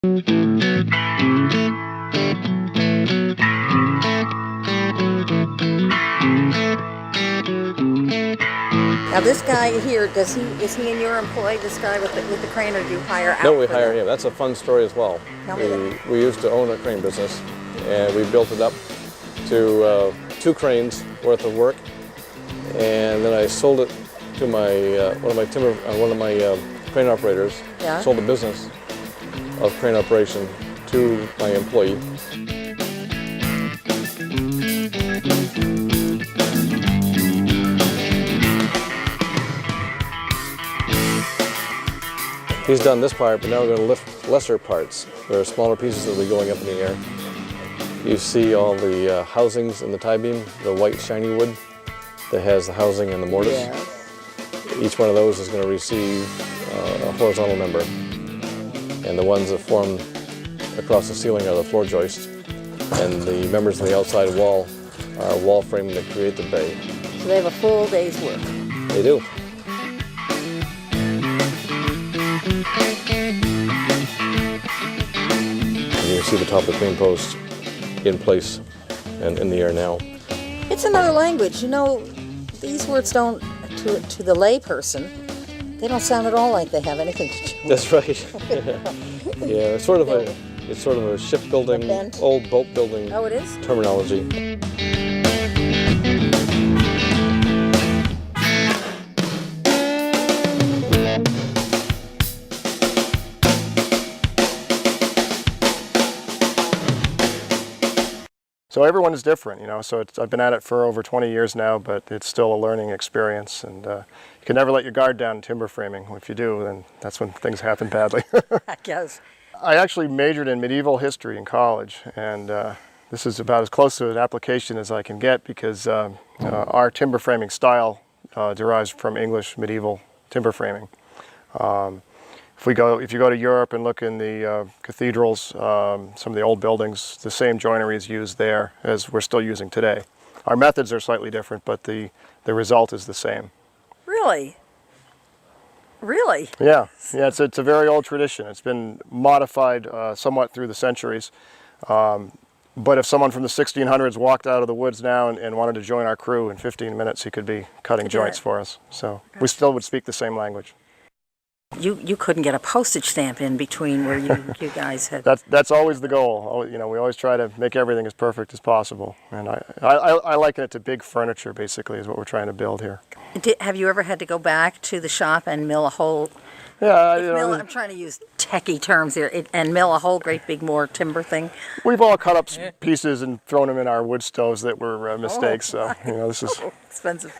Now this guy here, is he in your employ, this guy with the crane, or do you hire out? No, we hire him. That's a fun story as well. Tell me that. We used to own a crane business, and we built it up to 2 cranes worth of work, and then I sold it to one of my crane operators. Yeah. Sold the business of crane operation to my employee. He's done this part, but now we're going to lift lesser parts. There are smaller pieces that will be going up in the air. You see all the housings in the tie beam, the white shiny wood that has the housing and the mortise. Yeah. Each one of those is going to receive a horizontal member. And the ones that form across the ceiling are the floor joists. And the members on the outside wall are wall framing that create the bay. So they have a full day's work. They do. And you can see the top of the crane post in place and in the air now. It's another language. You know, these words don't, to the lay person, they don't sound at all like they have anything to do with. That's right. Yeah, it's sort of a shipbuilding, old boat building Oh, it is? terminology. So everyone is different, you know, so I've been at it for over 20 years now, but it's still a learning experience, and you can never let your guard down in timber framing. If you do, then that's when things happen badly. I guess. I actually majored in medieval history in college, and this is about as close to an application as I can get, because our timber framing style derives from English medieval timber framing. If you go to Europe and look in the cathedrals, some of the old buildings, the same joinery is used there as we're still using today. Our methods are slightly different, but the result is the same. Really? Really? Yeah, it's a very old tradition. It's been modified somewhat through the centuries. But if someone from the 1600s walked out of the woods now and wanted to join our crew, in 15 minutes he could be cutting joints for us. So we still would speak the same language. You couldn't get a postage stamp in between where you guys had. That's always the goal. You know, we always try to make everything as perfect as possible, and I liken it to big furniture. Basically, is what we're trying to build here. Have you ever had to go back to the shop and mill a whole? Yeah, I'm trying to use techie terms here, and mill a whole great big more timber thing. We've all cut up pieces and thrown them in our wood stoves that were mistakes. So you know, this is expensive.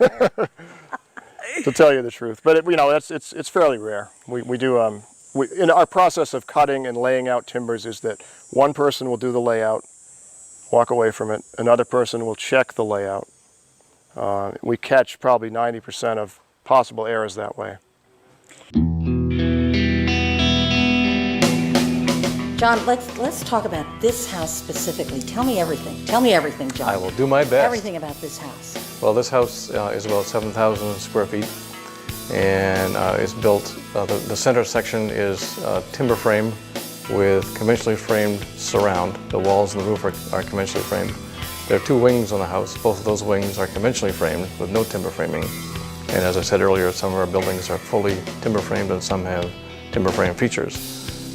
to tell you the truth, but you know, it's fairly rare. We do in our process of cutting and laying out timbers is that one person will do the layout, walk away from it. Another person will check the layout. We catch probably 90% of possible errors that way. John, let's talk about this house specifically. Tell me everything. Tell me everything, John. I will do my best. Everything about this house. Well, this house is about 7,000 square feet, and it's built, the center section is timber frame with conventionally framed surround. The walls and the roof are conventionally framed. There are 2 wings on the house. Both of those wings are conventionally framed with no timber framing. And as I said earlier, some of our buildings are fully timber framed and some have timber frame features.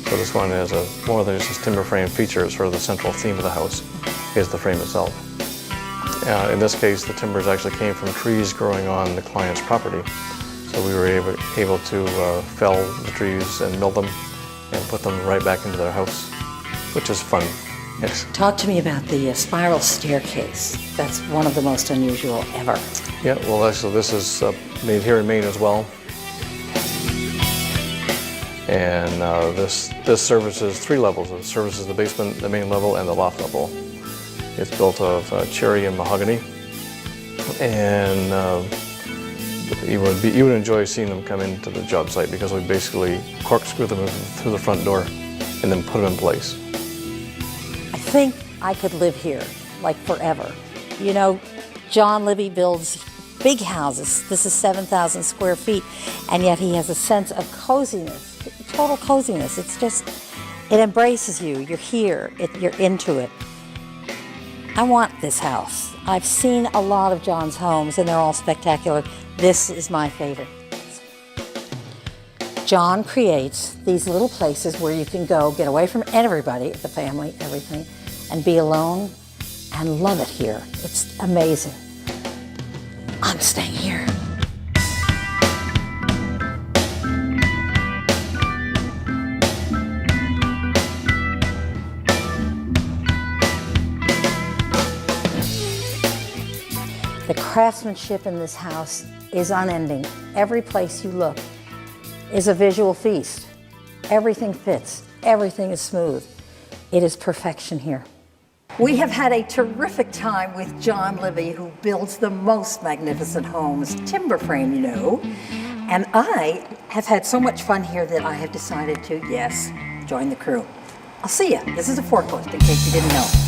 So this one has more than just timber frame features. Sort of the central theme of the house is the frame itself. In this case, the timbers actually came from trees growing on the client's property. So we were able to fell the trees and mill them and put them right back into their house, which is fun. Yes. Talk to me about the spiral staircase. That's one of the most unusual ever. Yeah, well, actually, this is made here in Maine as well. And this services 3 levels. It services the basement, the main level, and the loft level. It's built of cherry and mahogany, and you would enjoy seeing them come into the job site, because we basically corkscrew them through the front door and then put them in place. I think I could live here, like forever. You know, John Libby builds big houses. This is 7,000 square feet, and yet he has a sense of coziness, total coziness. It's just, It embraces you. You're here. You're into it. I want this house. I've seen a lot of John's homes, and they're all spectacular. This is my favorite. John creates these little places where you can go, get away from everybody, the family, everything, and be alone and love it here. It's amazing. I'm staying here. The craftsmanship in this house is unending. Every place you look is a visual feast. Everything fits. Everything is smooth. It is perfection here. We have had a terrific time with John Libby, who builds the most magnificent homes, timber frame, you know. And I have had so much fun here that I have decided to, yes, join the crew. I'll see ya. This is a forklift, in case you didn't know.